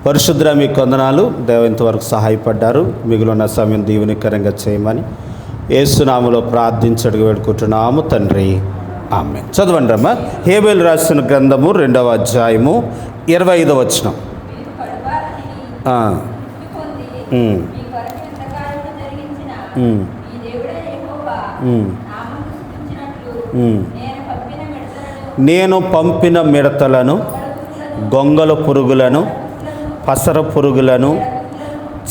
పరిశుద్ధ మీకు వందనాలు. దేవ ఇంతవరకు సహాయపడ్డారు. మిగిలిన సమయం దీవెనకరంగా చేయమని యేసునామములో ప్రార్థించడుగు వేడుకుంటున్నాము తండ్రి, ఆమేన్. చదవండి అమ్మా. హేబేలు రాసిన గ్రంథము 2వ అధ్యాయము 25వ వచనం. నేను పంపిన మిడతలను, గొంగళ పురుగులను, పసర పురుగులను,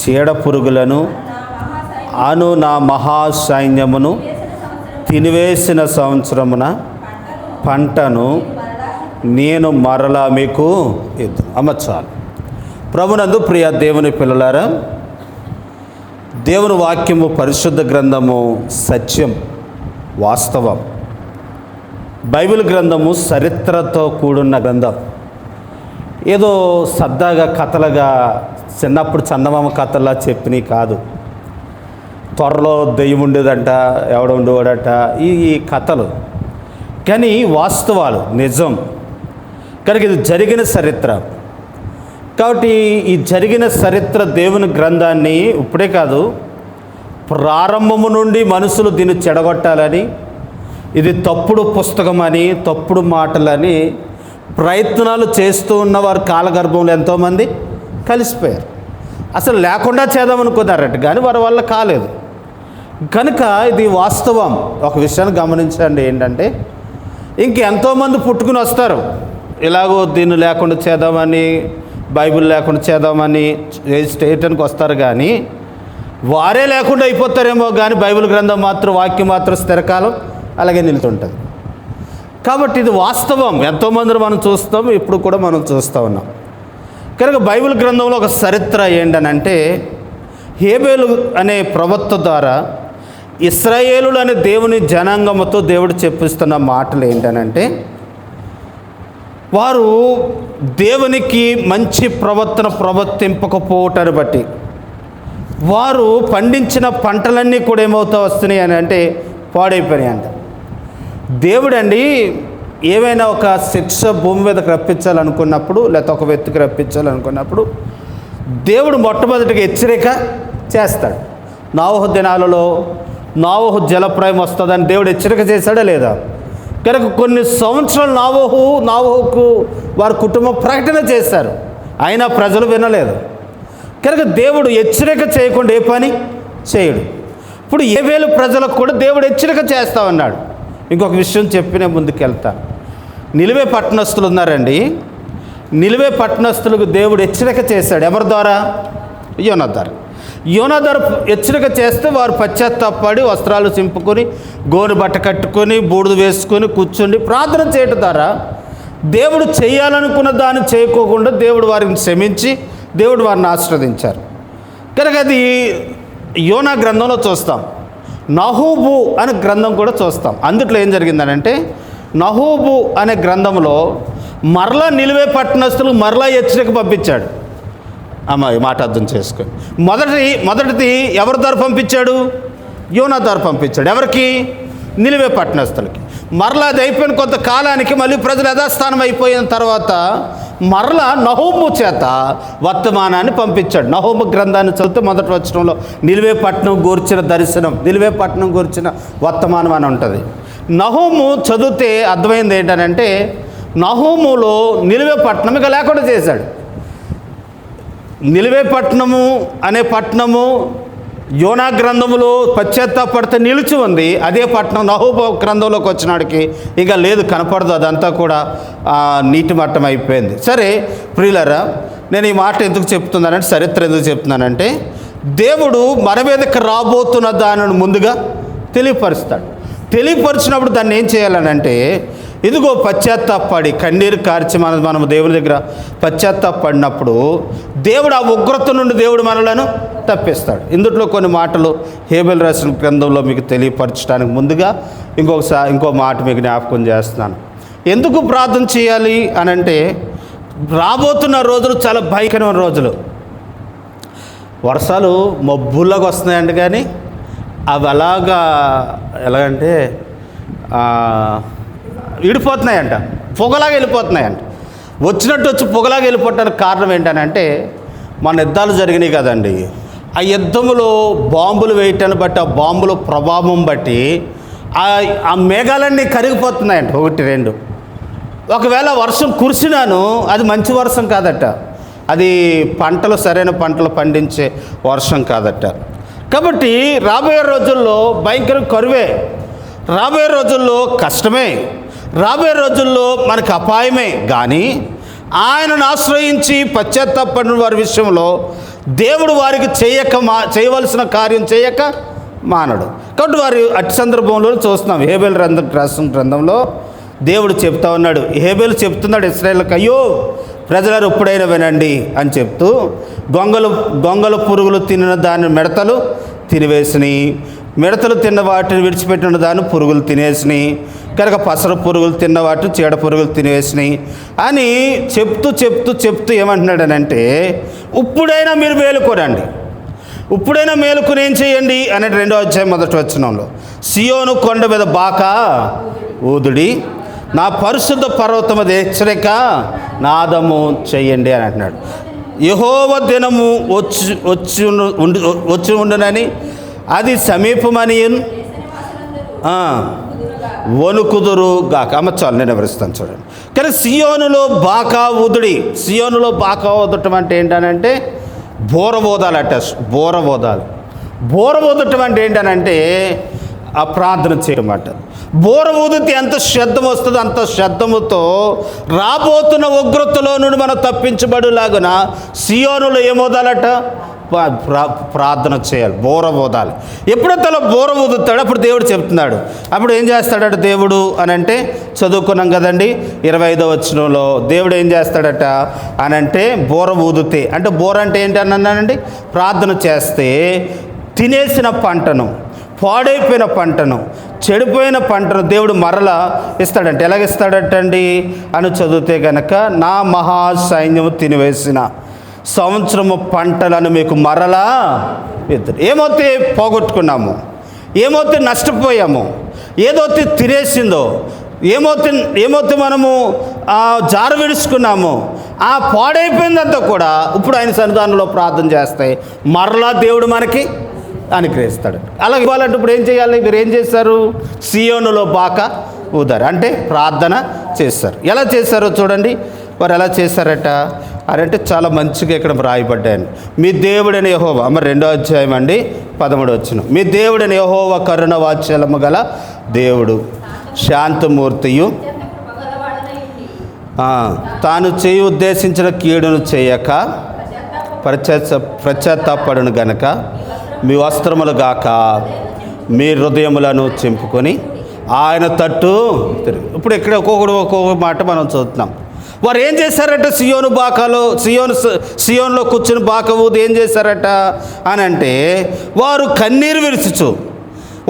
చీడ పురుగులను అను నా మహాసైన్యమును తినివేసిన సంవత్సరమున పంటను నేను మరలా మీకు అమర్చాలి. ప్రభునందు ప్రియ దేవుని పిల్లలారా, దేవుని వాక్యము పరిశుద్ధ గ్రంథము సత్యం, వాస్తవం. బైబిల్ గ్రంథము చరిత్రతో కూడున్న గ్రంథం. ఏదో సరదాగా కథలుగా చిన్నప్పుడు చందమామ కథలా చెప్పినవి కాదు. త్వరలో దెయ్యం ఉండేదంట, ఎవడ ఉండేవాడట, ఈ కథలు. కానీ వాస్తవాలు, నిజం. కనుక ఇది జరిగిన చరిత్ర. కాబట్టి ఈ జరిగిన చరిత్ర దేవుని గ్రంథాన్ని ఇప్పుడే కాదు, ప్రారంభము నుండి మనుషులు దీన్ని చెడగొట్టాలని, ఇది తప్పుడు పుస్తకం అని, తప్పుడు మాటలని ప్రయత్నాలు చేస్తూ ఉన్నవారు కాలగర్భంలో ఎంతోమంది కలిసిపోయారు. అసలు లేకుండా చేద్దామనుకున్నారట, కానీ వారి వల్ల కాలేదు. కనుక ఇది వాస్తవం. ఒక విషయాన్ని గమనించండి, ఏంటంటే ఇంకెంతోమంది పుట్టుకుని వస్తారు. ఇలాగో దీన్ని లేకుండా చేద్దామని, బైబిల్ లేకుండా చేద్దామని స్టేటానికి వస్తారు. కానీ వారే లేకుండా అయిపోతారేమో, కానీ బైబిల్ గ్రంథం మాత్రం, వాక్యం మాత్రం స్థిరకాలం అలాగే నిలుతుంటుంది. కాబట్టి ఇది వాస్తవం. ఎంతోమందిని మనం చూస్తాం, ఇప్పుడు కూడా మనం చూస్తూ ఉన్నాం. కనుక బైబిల్ గ్రంథంలో ఒక చరిత్ర ఏంటనంటే, హేబేలు అనే ప్రవక్త ద్వారా ఇశ్రాయేలులు అనే దేవుని జనాంగముతో దేవుడు చెప్పిస్తున్న మాటలు ఏంటనంటే, వారు దేవునికి మంచి ప్రవర్తింపకపోవటాన్ని బట్టి వారు పండించిన పంటలన్నీ కూడా ఏమవుతా వస్తున్నాయి అని అంటే పాడైపోయినాయి అంట. దేవుడండి ఏవైనా ఒక శిక్ష భూమి మీదకి రప్పించాలనుకున్నప్పుడు, లేకపోతే ఒక వ్యక్తికి రప్పించాలనుకున్నప్పుడు దేవుడు మొట్టమొదటిగా హెచ్చరిక చేస్తాడు. నోవహు దినాలలో నోవహు జలప్రయం వస్తుందని దేవుడు హెచ్చరిక చేశాడా లేదా? కనుక కొన్ని సంవత్సరాలు నోవహుకు వారి కుటుంబం ప్రకటన చేశారు, అయినా ప్రజలు వినలేదు. కనుక దేవుడు హెచ్చరిక చేయకుండా ఏ పని చేయడు. ఇప్పుడు హేబేలు ప్రజలకు కూడా దేవుడు హెచ్చరిక చేస్తా ఉన్నాడు. ఇంకొక విషయం చెప్పినే ముందుకెళ్తాను. నినివే పట్టణస్థులు ఉన్నారండి. నినివే పట్టణస్థులకు దేవుడు హెచ్చరిక చేశాడు. ఎవరి ద్వారా? యోనా ద్వారా. యోనా ద్వారా హెచ్చరిక చేస్తే వారు పశ్చాత్తాపడి వస్త్రాలు చింపుకొని, గోను బట్ట కట్టుకొని, బూడిద వేసుకొని కూర్చొని ప్రార్థన చేయడం ద్వారా దేవుడు చేయాలనుకున్న దాన్ని చేయకోకుండా దేవుడు వారిని క్షమించి దేవుడు వారిని ఆశీర్వదించారు. కనుక అది యోనా గ్రంథంలో చూస్తాం. నహూబు అనే గ్రంథం కూడా చూస్తాం. అందుట్లో ఏం జరిగిందనంటే, నహూబు అనే గ్రంథంలో మరలా నినివే పట్టణస్థులు మరలా హెచ్చరిక పంపించాడు. ఈ మాట అర్థం చేసుకొని, మొదటిది ఎవరి ద్వారా పంపించాడు? యోనా ద్వారా పంపించాడు. ఎవరికి? నినివే పట్టణస్థులకి. మరలా అది అయిపోయిన కొంతకాలానికి మళ్ళీ ప్రజలు యథాస్థానం అయిపోయిన తర్వాత మరలా నహూము చేత వర్తమానాన్ని పంపించాడు. నహూము గ్రంథాన్ని చదివితే మొదటి వచనంలో నినివే పట్టణం గూర్చిన దర్శనం, నినివే పట్టణం గూర్చిన వర్తమానం అని ఉంటుంది. నహూము చదివితే అర్థమైంది ఏంటనంటే, నహూములో నినివే పట్టణం ఇక లేకుండా చేశాడు. నినివే పట్టణము అనే పట్టణము యోనా గ్రంథములో పశ్చాత్తాపడితే నిలిచి ఉంది. అదే పట్టణం నహూము గ్రంథంలోకి వచ్చినాడికి ఇక లేదు, కనపడదు. అదంతా కూడా నీటి మట్టం అయిపోయింది. సరే ప్రియులారా, నేను ఈ మాట ఎందుకు చెప్తున్నానంటే, చరిత్ర ఎందుకు చెప్తున్నానంటే, దేవుడు మన మీదకి రాబోతున్న దానిని ముందుగా తెలియపరుస్తాడు. తెలియపరిచినప్పుడు దాన్ని ఏం చేయాలనంటే, ఇదిగో పశ్చాత్తాపడి కన్నీరు కార్చి మనం దేవుని దగ్గర పశ్చాత్తాపడినప్పుడు దేవుడు ఆ ఉగ్రత నుండి దేవుడు మనలను తప్పిస్తాడు. ఇందులో కొన్ని మాటలు హేబేలు రాసిన గ్రంథంలో మీకు తెలియపరచడానికి ముందుగా ఇంకో మాట మీకు జ్ఞాపకం చేస్తున్నాను. ఎందుకు ప్రార్థన చేయాలి అని అంటే, రాబోతున్న రోజులు చాలా భయంకరమైన రోజులు. వర్షాలు మబ్బుల్లాగా వస్తున్నాయండి, కానీ అవి ఎలాగంటే విడిపోతున్నాయంట, పొగలాగా వెళ్ళిపోతున్నాయంట. వచ్చినట్టు వచ్చి పొగలాగా వెళ్ళిపోవటానికి కారణం ఏంటనంటే మన యుద్ధాలు జరిగినాయి కదండి. ఆ యుద్ధంలో బాంబులు వేయటాన్ని బట్టి, ఆ బాంబుల ప్రభావం బట్టి ఆ మేఘాలన్నీ కరిగిపోతున్నాయంట. 1, 2. ఒకవేళ వర్షం కురిసినాను అది మంచి వర్షం కాదట, అది సరైన పంటలు పండించే వర్షం కాదట. కాబట్టి రాబోయే రోజుల్లో భయంకర కరువే, రాబోయే రోజుల్లో కష్టమే, రాబోయే రోజుల్లో మనకు అపాయమే. కానీ ఆయనను ఆశ్రయించి పశ్చాత్తాపడిన వారి విషయంలో దేవుడు వారికి చేయవలసిన కార్యం చేయక మానడు. కాబట్టి వారి అట్టి సందర్భంలో చూస్తున్నాం. హేబేలు రాసిన గ్రంథంలో దేవుడు చెప్తా ఉన్నాడు, హేబేలు చెప్తున్నాడు ఇశ్రాయేలుకి, అయ్యో ప్రజలారు ఎప్పుడైనా వినండి అని చెప్తూ, గొంగలు పురుగులు తినిన దాని మిడతలు తినివేసినాయి, మిడతలు తిన్న వాటిని విడిచిపెట్టిన దాన్ని పురుగులు తినేసినాయి, కనుక పసర పురుగులు తిన్న వాటిని చీడ పురుగులు తినేసినాయి అని చెప్తూ ఏమంటున్నాడనంటే, ఇప్పుడైనా మీరు మేలుకోరండి, ఇప్పుడైనా మేలుకొని ఏం చేయండి అనే 2వ అధ్యాయం 1వ వచనంలో, సియోను కొండ మీద బాకా ఊదుడి, నా పరిశుద్ధ పర్వతం మీద హెచ్చరిక నాదము చెయ్యండి అని అంటున్నాడు. యెహోవా దినము వచ్చి ఉండునని, అది సమీపమని వణుకుదురు గాక. చాలు, నేను వివరిస్తాను చూడండి. కానీ సియోనులో బాకా ఊదుడి, సియోనులో బాకా ఊదటం అంటే ఏంటనంటే బోరబోదాలట. బోరబోదటం అంటే ఏంటనంటే ఆ ప్రార్థన చేయడం అట. బోర ఊదితే ఎంత శబ్దం వస్తుందో అంత శబ్దముతో రాబోతున్న ఉగ్రతలో నుండి మనం తప్పించబడులాగున సియోనులో ఏమోదాలట, ప్రార్థన చేయాలి, బోర ఊదాలి. ఎప్పుడైతే అలా బోర ఊదుతాడో అప్పుడు దేవుడు చెప్తున్నాడు. అప్పుడు ఏం చేస్తాడట దేవుడు అని అంటే చదువుకున్నాం కదండి 25వ వచనంలో. దేవుడు ఏం చేస్తాడట అని అంటే బోర ఊదితే, అంటే బోర అంటే ఏంటి అన్నానండి, ప్రార్థన చేస్తే తినేసిన పంటను, పాడైపోయిన పంటను, చెడిపోయిన పంటను దేవుడు మరలా ఇస్తాడంటే. ఎలాగిస్తాడటండి అని చదివితే కనుక, నా మహాసైన్యము తినివేసిన సంవత్సరము పంటలను మీకు మరలా ఇద్దరు. ఏమవుతే పోగొట్టుకున్నాము, ఏమవుతే నష్టపోయాము, ఏదైతే తినేసిందో, ఏమవుతే మనము జార విడుచుకున్నాము, ఆ పాడైపోయిందంతా కూడా ఇప్పుడు ఆయన సన్నిధానంలో ప్రార్థన చేస్తాయి మరలా దేవుడు మనకి అనుగ్రహిస్తాడు. అలా ఇవ్వాలంటే ఇప్పుడు ఏం చేయాలి? మీరు ఏం చేస్తారు? సియోనులో బాకా ఊదారు, అంటే ప్రార్థన చేస్తారు. ఎలా చేస్తారో చూడండి. వారు ఎలా చేశారట అంటే చాలా మంచిగా ఇక్కడ రాయబడ్డాయని. మీ దేవుడైన యెహోవా, మరి 2వ అధ్యాయం అండి 13వ వచనం, మీ దేవుడైన యెహోవా కరుణ వాత్సల్యము గల దేవుడు, శాంతమూర్తియు, తాను చేయి ఉద్దేశించిన కీడును చేయక పశ్చాత్తాపడును గనక మీ వస్త్రములు గాక మీ హృదయములను చింపుకొని ఆయన తట్టు తిరిగి. ఇప్పుడు ఇక్కడ ఒక్కొక్క మాట మనం చదువుతున్నాం. వారు ఏం చేశారట? సియోనులో కూర్చుని బాకా ఊది ఏం చేశారట అని అంటే, వారు కన్నీరు విరుచుచు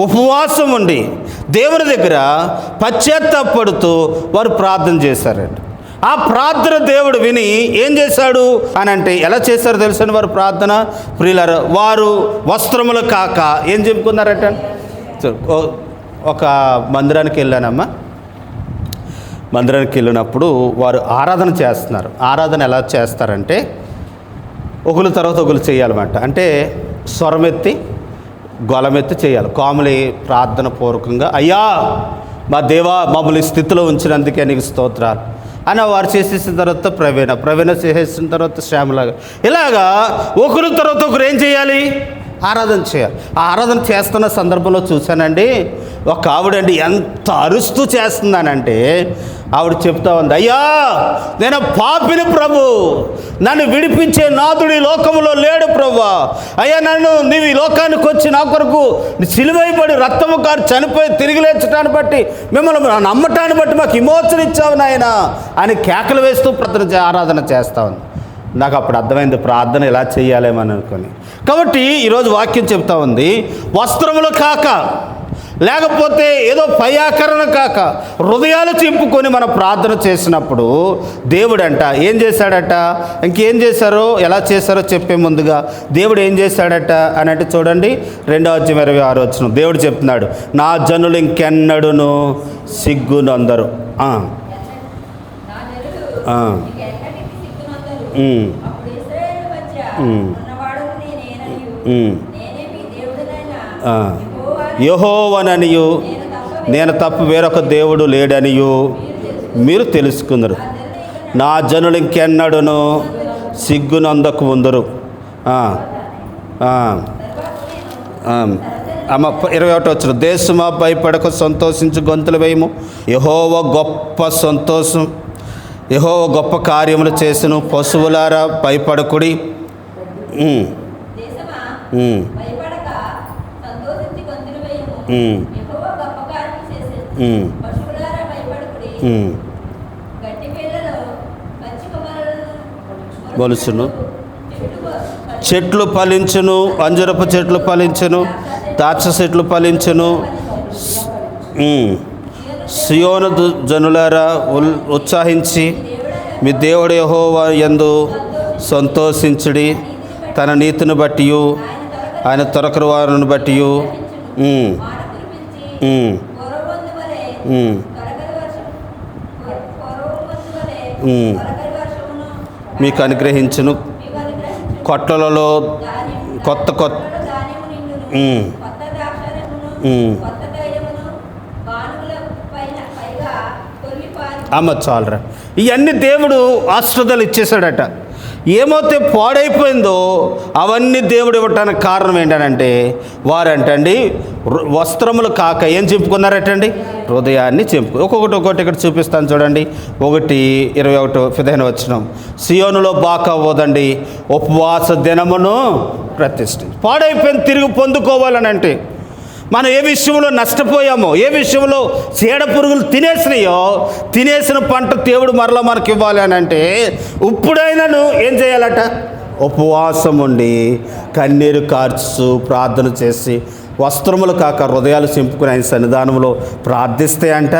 ఉపవాసం ఉండి దేవుని దగ్గర పశ్చాత్తాపడుతూ వారు ప్రార్థన చేశారట. ఆ ప్రార్థన దేవుడు విని ఏం చేశాడు అని అంటే, ఎలా చేశారో తెలుసండి వారు ప్రార్థన ప్రియులారా? వారు వస్త్రములు కాక ఏం చెప్పుకున్నారట? ఒక మందిరానికి వెళ్ళానమ్మా. మందిరానికి వెళ్ళినప్పుడు వారు ఆరాధన చేస్తున్నారు. ఆరాధన ఎలా చేస్తారంటే ఒకరు తర్వాత ఒకరు చేయాలన్నమాట. అంటే స్వరమెత్తి గొలమెత్తి చేయాలి. కాములి ప్రార్థన పూర్వకంగా, అయ్యా మా దేవా మమ్మల్ని స్థితిలో ఉంచినందుకే నీకు స్తోత్రాలు అని వారు చేసేసిన తర్వాత ప్రవీణ చేసేసిన తర్వాత శ్యామలాగా, ఇలాగా ఒకరు తర్వాత ఒకరు ఏం చేయాలి? ఆరాధన చేయాలి. ఆ ఆరాధన చేస్తున్న సందర్భంలో చూశానండి, ఒక ఆవిడండి ఎంత అరుస్తూ చేస్తుందానంటే, ఆవిడ చెప్తా ఉంది, అయ్యా నేను పాపిని ప్రభు, నన్ను విడిపించే నాథుడు ఈ లోకంలో లేడు ప్రభు. అయ్యా నీవు ఈ లోకానికి వచ్చి నా కొరకు సిలువైపడి రక్తము కారు చనిపోయి తిరిగి లేచటాన్ని బట్టి, మిమ్మల్ని నమ్మటాన్ని బట్టి మాకు విమోచన ఇచ్చావు నాయన అని కేకలు వేస్తూ ఆరాధన చేస్తా ఉంది. నాకు అప్పుడు అర్థమైంది ప్రార్థన ఎలా చేయాలేమని అనుకొని. కాబట్టి ఈరోజు వాక్యం చెప్తా ఉంది, వస్త్రములు కాక, లేకపోతే ఏదో పయాకరణ కాక, హృదయాలు చింపుకొని మనం ప్రార్థన చేసినప్పుడు దేవుడంట ఏం చేశాడట? ఇంకేం చేశారో ఎలా చేశారో చెప్పే ముందుగా దేవుడు ఏం చేశాడట అని అంటే చూడండి 2వ అధ్యాయం 26వ వచనం. దేవుడు చెప్తున్నాడు, నా జనులు ఇంకెన్నడును సిగ్గునందరు. అప్పుడు ఇశ్రాయేలు మధ్య ఉన్నవాడును నేనేననియు, నేనే మీ దేవుడనైన యెహోవాననియు నేను తప్ప వేరొక దేవుడు లేడనియు మీరు తెలుసుకుందరు. నా జనులు ఇంకెన్నడును సిగ్గునందకు ఉందరు. అమ్మ 21 వచ్చిన దేశమా భయపడక సంతోషించి గొంతులు వేయము, యెహోవా గొప్ప సంతోషం, యెహోవా గొప్ప కార్యములు చేసిన పశువులారా భయపడకుడి. దేశమా భయపడక సంతోషించి గొంతులు వేయము, యెహోవా గొప్ప కార్యములు చేసెను. పశువులారా భయపడకుడి. గట్టి పిల్లలు పచ్చి కొమ్మలను బొలుసును, చెట్లు ఫలించును, అంజరపు చెట్లు ఫలించును, ద్రాక్ష చెట్లు ఫలించును. సియోను జనులారా ఉత్సాహించి మీ దేవుడు యెహోవా యందు సంతోషించుడి. తన నీతిని బట్టి ఆయన తొరకరు వారిని బట్టి మీకు అనుగ్రహించును. కొట్లలో కొత్త కొత్త అమ్మ చాలరా. ఇవన్నీ దేవుడు ఆశ్రదాలు ఇచ్చేసాడట. ఏమైతే పాడైపోయిందో అవన్నీ దేవుడు ఇవ్వటానికి కారణం ఏంటనంటే వారంటండి వస్త్రములు కాక ఏం చింపుకున్నారటండి, హృదయాన్ని ఒక్కొక్కటి ఇక్కడ చూపిస్తాను చూడండి. 1:21 వచనం, సియోనులో బాకా ఓదండి, ఉపవాస దినమును ప్రతిష్ఠించి. పాడైపోయింది తిరిగి పొందుకోవాలని అంటే మనం ఏ విషయంలో నష్టపోయామో, ఏ విషయంలో చీడ పురుగులు తినేసిన పంట దేవుడు మరలా మనకి ఇవ్వాలి అని అంటే ఇప్పుడైనా నువ్వు ఏం చేయాలట, ఉపవాసం ఉండి కన్నీరు కార్చు ప్రార్థన చేసి వస్త్రములు కాక హృదయాలు చింపుకుని ఆయన సన్నిధానంలో ప్రార్థిస్తే అంట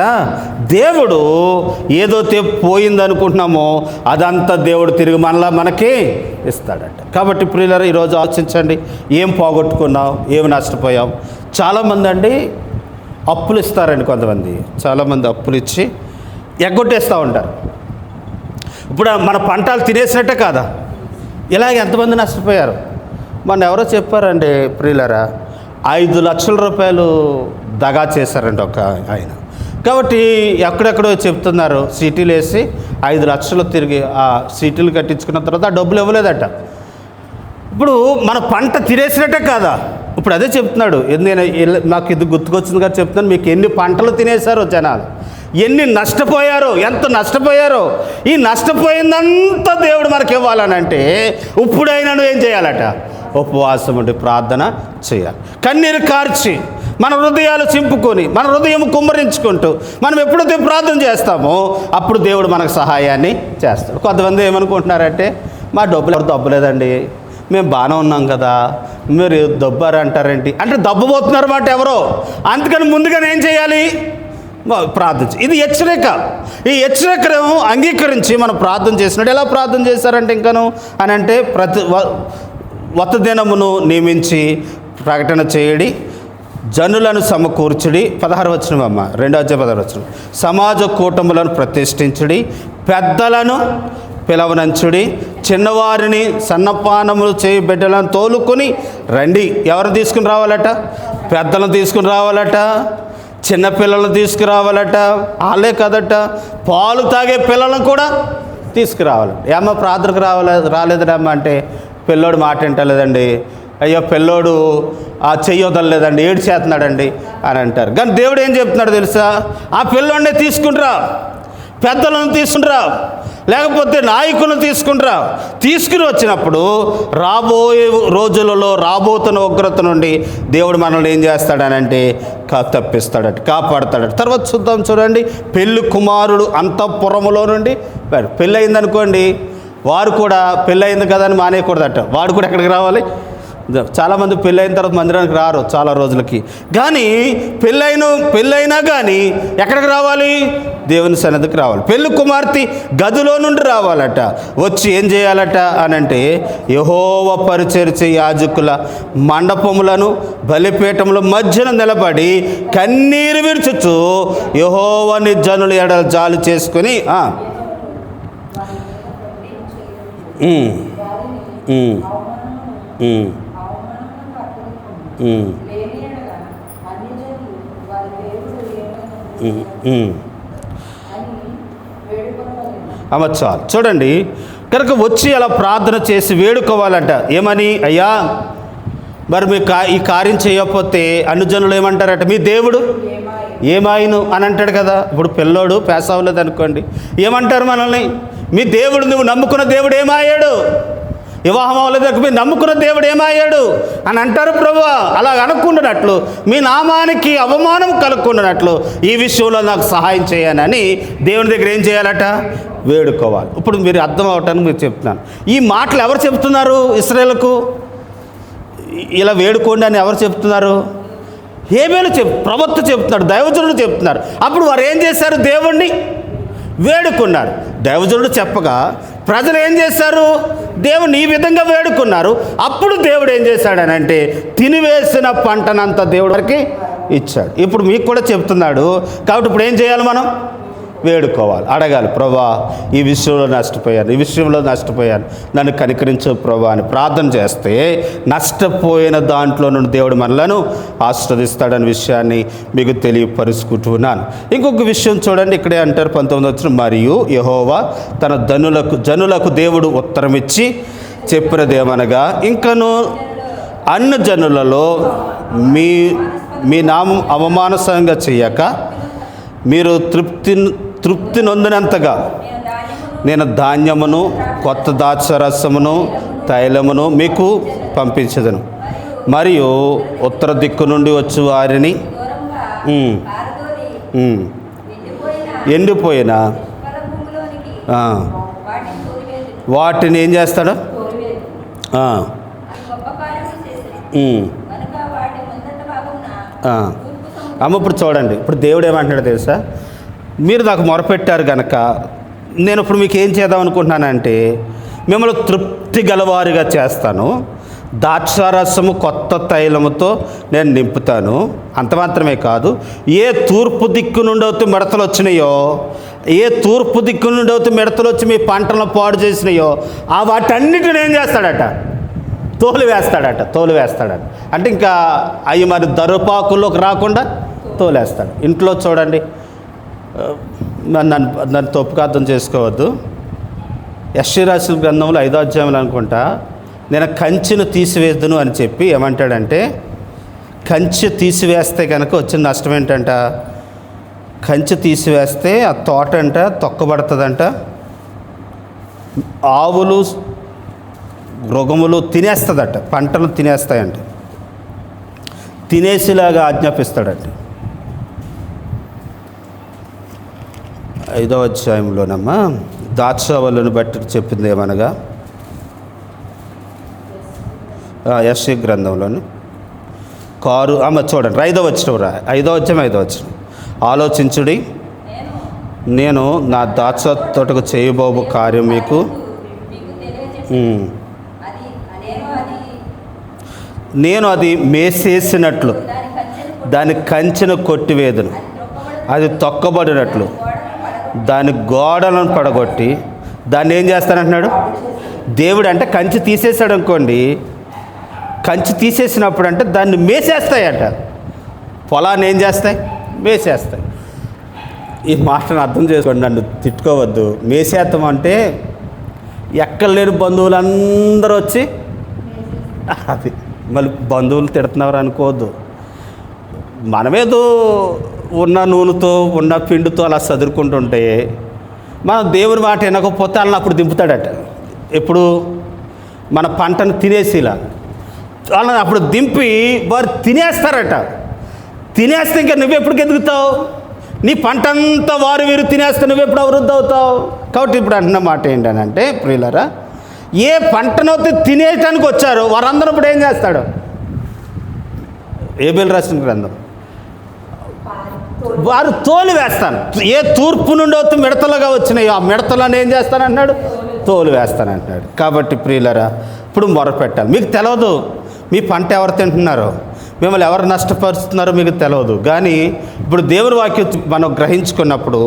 దేవుడు ఏదైతే పోయిందనుకుంటున్నామో అదంతా దేవుడు తిరిగి మనకి ఇస్తాడట. కాబట్టి ప్రియులారా ఈరోజు ఆలోచించండి, ఏం పోగొట్టుకున్నావు, ఏమి నష్టపోయావు. చాలామంది అండి అప్పులు ఇస్తారండి, కొంతమంది చాలామంది అప్పులు ఇచ్చి ఎగ్గొట్టేస్తూ ఉంటారు. ఇప్పుడు మన పంటలు తినేసినట్టే కాదా, ఇలాగ ఎంతమంది నష్టపోయారు. మొన్న ఎవరో చెప్పారండి ప్రియులారా, 5 లక్షల రూపాయలు దగా చేశారండి ఒక ఆయన. కాబట్టి ఎక్కడెక్కడో చెప్తున్నారు, సీటీలు వేసి 5 లక్షలు తిరిగి ఆ సీటీలు కట్టించుకున్న తర్వాత ఆ డబ్బులు ఇవ్వలేదట. ఇప్పుడు మన పంట తినేసినట్టే కాదా. ఇప్పుడు అదే చెప్తున్నాడు. నేను నాకు ఇది గుర్తుకొచ్చింది కదా చెప్తున్నాను, మీకు ఎన్ని పంటలు తినేశారో జనాలు, ఎన్ని నష్టపోయారో, ఎంత నష్టపోయారో. ఈ నష్టపోయిందంతా దేవుడు మనకి ఇవ్వాలని అంటే ఇప్పుడైనా నువ్వు ఏం చేయాలట, ఉపవాసం ఉండి ప్రార్థన చేయాలి. కన్నీరు కార్చి మన హృదయాలు చింపుకొని మన హృదయం కుమ్మరించుకుంటూ మనం ఎప్పుడైతే ప్రార్థన చేస్తామో అప్పుడు దేవుడు మనకు సహాయాన్ని చేస్తాడు. కొంతమంది ఏమనుకుంటున్నారంటే మా డబ్బులు ఎవరు దబ్బలేదండి, మేము బాగానే ఉన్నాం కదా, మీరు దబ్బారు అంటారేంటి అంటే దబ్బబోతున్నారు మాట ఎవరో. అందుకని ముందుగానే ఏం చేయాలి, ప్రార్థన. ఇది హెచ్చరిక. ఈ హెచ్చరికను అంగీకరించి మనం ప్రార్థన చేసినట్టు ఎలా ప్రార్థన చేశారంటే ఇంకను అని అంటే వత దినమును నియమించి ప్రకటన చేయడి, జనులను సమకూర్చుడి. 16 వచనం అమ్మ, 2:16 వచనం, సమాజ కూటములను ప్రతిష్ఠించుడి, పెద్దలను పిలవనంచుడి, చిన్నవారిని సన్నపానములు చేయి బిడ్డలను తోలుకొని రండి. ఎవరు తీసుకుని రావాలట, పెద్దలను తీసుకుని రావాలట, చిన్నపిల్లలను తీసుకురావాలట. వాళ్ళే కదట, పాలు తాగే పిల్లలను కూడా తీసుకురావాలట. ఏమో ప్రార్థనకు రాలేదమ్మా అంటే పిల్లోడు మాట వింటలేదండి, అయ్యో పిల్లోడు ఆ చెయ్యొదలేదండి, ఏడు చేస్తున్నాడండి అని అంటారు. కానీ దేవుడు ఏం చెప్తున్నాడు తెలుసా, ఆ పిల్లోడిని తీసుకుంటురా, పెద్దలను తీసుకుంటురా, లేకపోతే నాయకులను తీసుకుంటురా. తీసుకుని వచ్చినప్పుడు రాబోయే రోజులలో రాబోతున్న ఉగ్రత నుండి దేవుడు మనల్ని ఏం చేస్తాడనంటే తప్పిస్తాడట, కాపాడతాడట. తర్వాత చూద్దాం చూడండి, పెళ్ళి కుమారుడు అంతఃపురములో నుండి పెళ్ళి అయిందనుకోండి, వారు కూడా పెళ్ళయింది కదా అని మానేయకూడదట. వాడు కూడా ఎక్కడికి రావాలి. చాలామంది పెళ్ళైన తర్వాత మందిరానికి రారు చాలా రోజులకి. కానీ పెళ్ళైనా కానీ ఎక్కడికి రావాలి, దేవుని సన్నిధికి రావాలి. పెళ్ళి కుమార్తె గదిలో నుండి రావాలట. వచ్చి ఏం చేయాలట అని అంటే యెహోవా పరిచర్య యాజకుల మండపములను బలిపీఠముల మధ్యన నిలబడి కన్నీరు విడుచుచు యెహోవాని జనుల ఎడల జాలు చేసుకుని ఉమ్, ఉమ్, ఉమ్, ఉమ్, ఉమ్. అమ్మ చాలు చూడండి. కనుక వచ్చి అలా ప్రార్థన చేసి వేడుకోవాలంట. ఏమని? అయ్యా మరి మీ ఈ కార్యం చేయకపోతే అనుజనులు ఏమంటారట? మీ దేవుడు ఏమాయను అని అంటాడు కదా. ఇప్పుడు పిల్లోడు పేస అవ్వలేదు అనుకోండి, ఏమంటారు మనల్ని? మీ దేవుడు, నువ్వు నమ్ముకున్న దేవుడు ఏమాయాడు? వివాహం అవ్వలేదు, మీరు నమ్ముకున్న దేవుడు ఏమయ్యాడు అని అంటారు. ప్రభువా అలా అనుకుంటున్నట్లు, మీ నామానికి అవమానం కలుగుకుంటున్నట్లు ఈ విషయంలో నాకు సహాయం చేయనని దేవుని దగ్గర ఏం చేయాలట? వేడుకోవాలి. ఇప్పుడు మీరు అర్థం అవటానికి మీరు చెప్తున్నాను. ఈ మాటలు ఎవరు చెప్తున్నారు? ఇశ్రాయేలుకు ఇలా వేడుకోండి అని ఎవరు చెప్తున్నారు? హేబేలు ప్రవక్త చెప్తున్నాడు, దైవజనుడు చెప్తున్నారు. అప్పుడు వారు ఏం చేశారు? దేవుణ్ణి వేడుకున్నారు. దైవజనుడు చెప్పగా ప్రజలు ఏం చేశారు? దేవుని ఈ విధంగా వేడుకున్నారు. అప్పుడు దేవుడు ఏం చేశాడనంటే తినివేసిన పంటనంతా దేవుడి వరకు ఇచ్చాడు. ఇప్పుడు మీకు కూడా చెప్తున్నాడు. కాబట్టి ఇప్పుడు ఏం చేయాలి? మనం వేడుకోవాలి, అడగాలి. ప్రభా ఈ విషయంలో నష్టపోయాను, నన్ను కనికరించు ప్రభా అని ప్రార్థన చేస్తే నష్టపోయిన దాంట్లో నుండి దేవుడు మనలను ఆశీర్వదిస్తాడనే విషయాన్ని మీకు తెలియపరుచుకుంటున్నాను. ఇంకొక విషయం చూడండి, ఇక్కడే అంటారు 19వ వచనం, మరియు యెహోవా తన జనులకు దేవుడు ఉత్తరం ఇచ్చి చెప్పినదేమనగా, ఇంకను అన్ని జనులలో మీ నామం అవమానసంగా చేయక మీరు తృప్తి నొందినంతగా నేను ధాన్యమును, కొత్త ద్రాక్షారసమును, తైలమును మీకు పంపించదను. మరియు ఉత్తర దిక్కు నుండి వచ్చి వారిని ఎండిపోయిన వాటిని ఏం చేస్తాడు? అమ్మ ఇప్పుడు చూడండి, ఇప్పుడు దేవుడు ఏమంటున్నాడు తెలుసా? మీరు నాకు మొరపెట్టారు కనుక నేను ఇప్పుడు మీకు ఏం చేద్దాం అనుకుంటున్నానంటే మిమ్మల్ని తృప్తి గలవారిగా చేస్తాను, ద్రాక్షారసము కొత్త తైలముతో నేను నింపుతాను. అంత మాత్రమే కాదు, ఏ తూర్పు దిక్కు నుండి అయితే మిడతలు వచ్చినాయో, వచ్చి మీ పంటలను పాడు చేసినాయో ఆ వాటన్నిటిని ఏం చేస్తాడట? తోలు వేస్తాడట. అంటే ఇంకా అవి మరి దరుపాకుల్లోకి రాకుండా తోలేస్తాడు. ఇంట్లో చూడండి, నన్ను తప్పుగా అర్థం చేసుకోవద్దు. యెషయా రాసిన గ్రంథంలో 5వ అధ్యాయంలో అనుకుంటా, నేను కంచెను తీసివేద్దును అని చెప్పి ఏమంటాడంటే, కంచె తీసివేస్తే కనుక వచ్చిన నష్టం ఏంటంట? కంచె తీసివేస్తే ఆ తోట అంట తొక్కబడుతుందంట, ఆవులు మృగములు తినేస్తుందట, పంటలు తినేస్తాయంట, తినేసేలాగా ఆజ్ఞాపిస్తాడట. 5వ అధ్యాయంలోనమ్మా ద్రాక్షావల్లును బట్టి చెప్పింది ఏమనగా, యెషయా గ్రంథంలోని చూడండి 5వ వచనం, ఆలోచించుడి, నేను నా ద్రాక్ష తోటకు చేయబోవు కార్యం మీకు నేను అది మేసేసినట్లు దాని కంచెను కొట్టివేదును, అది తొక్కబడినట్లు దాని గోడలను పడగొట్టి దాన్ని ఏం చేస్తానంటున్నాడు దేవుడు. అంటే కంచె తీసేసాడు అనుకోండి, కంచె తీసేసినప్పుడు అంటే దాన్ని మేసేస్తాయట, పొలాన్ని ఏం చేస్తాయి? మేసేస్తాయి. ఈ మాటను అర్థం చేసుకోండి, నన్ను తిట్టుకోవద్దు. మేసేస్తాం అంటే ఎక్కడ లేని బంధువులందరూ వచ్చి అది మళ్ళీ బంధువులు తిడుతున్నారు అనుకోవద్దు. మనమేదో ఉన్న నూనెతో ఉన్న పిండితో అలా చదువుకుంటుంటే మనం దేవుని మాట వినకపోతే వాళ్ళని అప్పుడు దింపుతాడట. ఎప్పుడు? మన పంటను తినేసిలా వాళ్ళని అప్పుడు దింపి వారు తినేస్తారట. తినేస్తే ఇంకా నువ్వెప్పుడు ఎదుగుతావు? నీ పంట అంతా వారు వీరు తినేస్తే నువ్వెప్పుడు అభివృద్ధి అవుతావు? కాబట్టి ఇప్పుడు అంటున్న మాట ఏంటనంటే, ప్రియులారా, ఏ పంటనైతే తినేయటానికి వచ్చారో వారందరూ ఇప్పుడు ఏం చేస్తాడు? హేబేలు రాసిన గ్రంథం, వారు తోలు వేస్తాను. ఏ తూర్పు నుండి అయితే మిడతలుగా వచ్చినాయో ఆ మిడతలను ఏం చేస్తానంటున్నాడు? తోలు వేస్తానంటున్నాడు. కాబట్టి ప్రియులారా, ఇప్పుడు మొరపెట్టాలి. మీకు తెలియదు మీ పంట ఎవరు తింటున్నారో, మిమ్మల్ని ఎవరు నష్టపరుస్తున్నారో మీకు తెలియదు. కానీ ఇప్పుడు దేవుని వాక్యం మనం గ్రహించుకున్నప్పుడు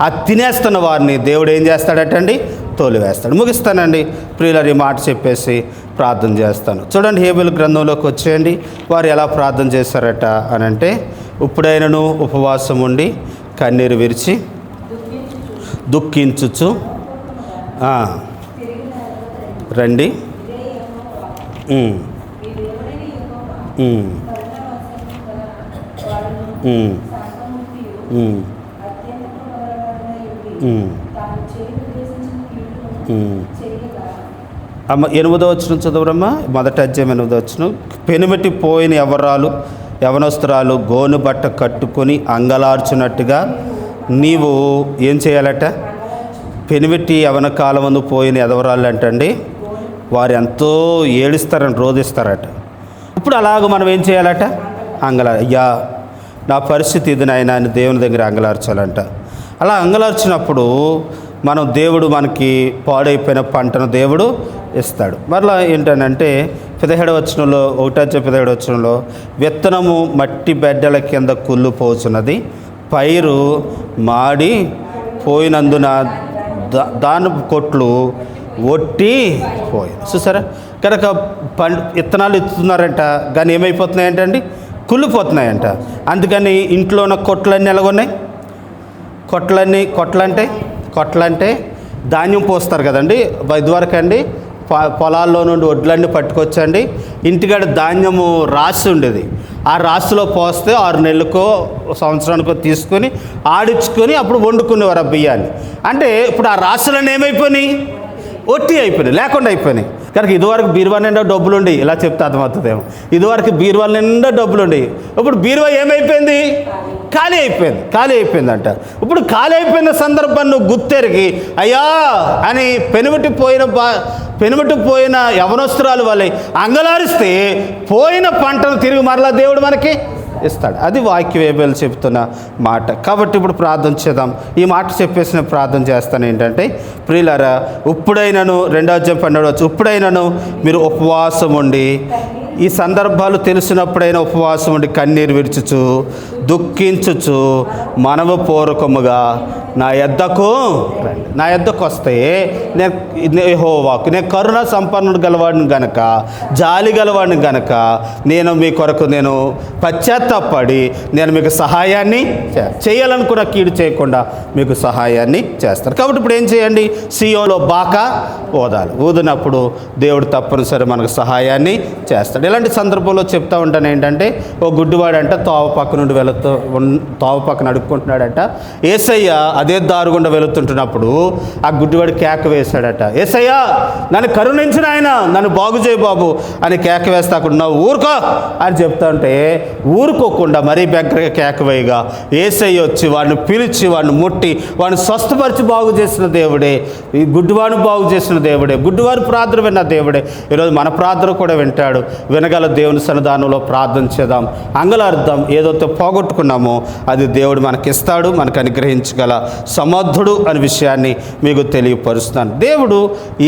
ఆ తినేస్తున్న వారిని దేవుడు ఏం చేస్తాడటండి? తోలివేస్తాడు. ముగిస్తానండి ప్రియులారు, ఈ మాట చెప్పేసి ప్రార్థన చేస్తాను. చూడండి, హేబెలు గ్రంథంలోకి వచ్చేయండి. వారు ఎలా ప్రార్థన చేశారట అని అంటే, ఇప్పుడైనను ఉపవాసం ఉండి కన్నీరు విరిచి దుఃఖించుచు రండి. అమ్మ 8వ వచనం చదువురమ్మా. మొదటి అధ్యాయం 8వ వచనం. పెనుమిటి పోయిన యవనస్తురాలు గోను బట్ట కట్టుకొని అంగలార్చున్నట్టుగా నీవు ఏం చేయాలట? పెనుమిటి యవన కాలమందు పోయిన ఎదవరాళ్ళు అంటండి, వారు ఎంతో ఏడుస్తారని రోధిస్తారట. ఇప్పుడు అలాగ మనం ఏం చేయాలట? అయ్యా నా పరిస్థితి ఇది నాయనా అని దేవుని దగ్గర అంగలార్చాలంట. అలా అంగలార్చినప్పుడు మనం దేవుడు మనకి పాడైపోయిన పంటను దేవుడు ఇస్తాడు. మరలా ఏంటనంటే 17వ వచనంలో 17వ వచనంలో విత్తనము మట్టి బెడ్డల కింద కుళ్ళిపోతున్నది, పైరు మాడి పోయినందున దాని కొట్లు ఒట్టి పోయి. చూసారా, కనుక విత్తనాలు ఇస్తున్నారంట, కానీ ఏమైపోతున్నాయంటండి? కుళ్ళిపోతున్నాయంట. అందుకని ఇంట్లో ఉన్న కొట్లన్నీ ఎలాగున్నాయి? కొట్లంటే ధాన్యం పోస్తారు కదండి. ఇదివరకు అండి పొలాల్లో నుండి వడ్లన్నీ పట్టుకొచ్చండి, ఇంటికాడ ధాన్యము రాసి ఉండేది. ఆ రాశిలో పోస్తే 6 నెలలకో సంవత్సరానికో తీసుకొని ఆడించుకొని అప్పుడు వండుకునేవారు ఆ బియ్యాన్ని. అంటే ఇప్పుడు ఆ రాశులన్నీ ఏమైపోయినాయి? ఒట్టి అయిపోయినాయి, లేకుండా అయిపోయినాయి. కనుక ఇదివరకు బీరువా నిండా డబ్బులు ఉండి, ఇలా చెప్తే అర్థమవుతుందేమో, ఇదివరకు బీరువాల నిండా డబ్బులు ఉండి, ఇప్పుడు బీరువా ఏమైపోయింది? ఖాళీ అయిపోయిందంట. ఇప్పుడు ఖాళీ అయిపోయిన సందర్భాన్ని నువ్వు గుర్తెరిగి అయ్యా అని పెనుమిటి పోయిన యవనస్తురాలు వల్లే అంగలారిస్తే పోయిన పంటను తిరిగి మరలా దేవుడు మనకి ఇస్తాడు. అది వాక్యం హేబెలు చెప్తున్న మాట. కాబట్టి ఇప్పుడు ప్రార్థన చేద్దాం. ఈ మాట చెప్పేసిన ప్రార్థన చేస్తాను ఏంటంటే, ప్రియులారా, ఇప్పుడైనను 2వ అధ్యాయం 12వ వచనం, ఇప్పుడైనను మీరు ఉపవాసం ఉండి, ఈ సందర్భాలు తెలిసినప్పుడైనా ఉపవాసం ఉండి కన్నీరు విడుచుచు దుఃఖించుచు మనవపూర్వకముగా నా యొద్దకు రండి. నా యొద్దకు వస్తే నేను యెహోవాకు, నేను కరుణ సంపన్నుడు గలవాడిని గనక, జాలి గలవాడిని గనక నేను మీ కొరకు నేను పశ్చాత్తాపడి నేను మీకు సహాయాన్ని చేయాలనుకున్న కీడు చేయకుండా మీకు సహాయాన్ని చేస్తాను. కాబట్టి ఇప్పుడు ఏం చేయండి? సియోలో బాకా ఊదినప్పుడు దేవుడు తప్పనిసరి మనకు సహాయాన్ని చేస్తాడు. ఇలాంటి సందర్భంలో చెప్తా ఉంటాను ఏంటంటే, ఓ గుడ్డివాడంట తోవ పక్కన అడుక్కుంటున్నాడంట. యేసయ్య అదే దారుగుండా వెళుతుంటున్నప్పుడు ఆ గుడ్డివాడు కేక వేశాడట, యేసయ్య నన్ను కరుణించిన ఆయన, నన్ను బాగు చేయి బాబు అని కేక వేస్తా అక్కడ నువ్వు ఊరుకో అని చెప్తా ఉంటే ఊరుకోకుండా మరీ దగ్గరగా కేక వేయగా యేసయ్య వచ్చి వాడిని పిలిచి వాడిని ముట్టి వాడిని స్వస్థపరిచి బాగు చేసిన దేవుడే, ఈ గుడ్డివాడిని బాగు చేసిన దేవుడే, గుడ్డివారి ప్రార్థన విన్న దేవుడే ఈరోజు మన ప్రార్థన కూడా వింటాడు. వినగల దేవుని సన్నిధానంలో ప్రార్థన చేద్దాం, అంగలార్దాం. ఏదైతే పోగొట్టుకున్నామో అది దేవుడు మనకిస్తాడు, మనకు అనుగ్రహించగల సమర్థుడు అనే విషయాన్ని మీకు తెలియపరుస్తాను. దేవుడు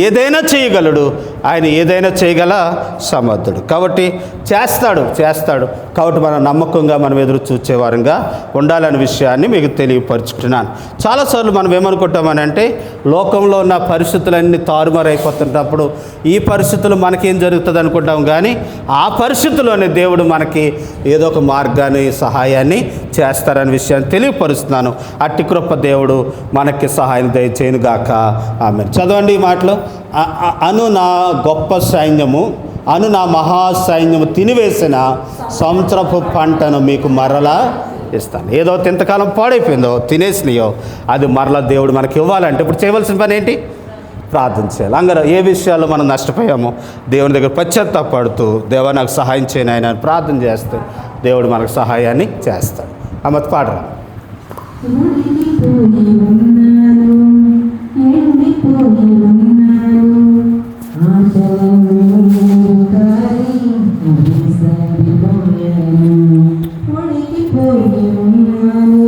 ఏదైనా చేయగలడు, ఆయన ఏదైనా చేయగల సమర్థుడు. కాబట్టి చేస్తాడు. కాబట్టి మనం నమ్మకంగా మనం ఎదురు చూచేవారంగా ఉండాలనే విషయాన్ని మీకు తెలియపరుచుకుంటున్నాను. చాలాసార్లు మనం ఏమనుకుంటామని అంటే, లోకంలో ఉన్న పరిస్థితులన్నీ తారుమారైపోతున్నప్పుడు ఈ పరిస్థితులు మనకేం జరుగుతుంది అనుకుంటాం, కానీ ఆ పరిస్థితుల్లోనే దేవుడు మనకి ఏదో ఒక మార్గాన్ని సహాయాన్ని చేస్తారనే విషయాన్ని తెలియపరుస్తున్నాను. అట్టి కృప దేవుడు మనకి సహాయం దయచేయను గాక. ఆమేన్. చదవండి ఈ మాటలు. అను నా గొప్ప సైన్యము, అను నా మహాసైన్యము తినివేసిన సంవత్సరపు పంటను మీకు మరలా ఇస్తాను. ఏదో ఇంతకాలం పాడైపోయిందో తినేసినాయో అది మరలా దేవుడు మనకి ఇవ్వాలంటే ఇప్పుడు చేయవలసిన పని ఏంటి? ప్రార్థన చేయాలి. అందరూ ఏ విషయాల్లో మనం నష్టపోయామో దేవుని దగ్గర పశ్చాత్తాపడుతూ దేవా నాకు సహాయం చేయను ఆయన అని ప్రార్థన చేస్తే దేవుడు మనకు సహాయాన్ని చేస్తాడు. అమ్మత్ పాడరా. పోయి ఉన్నాను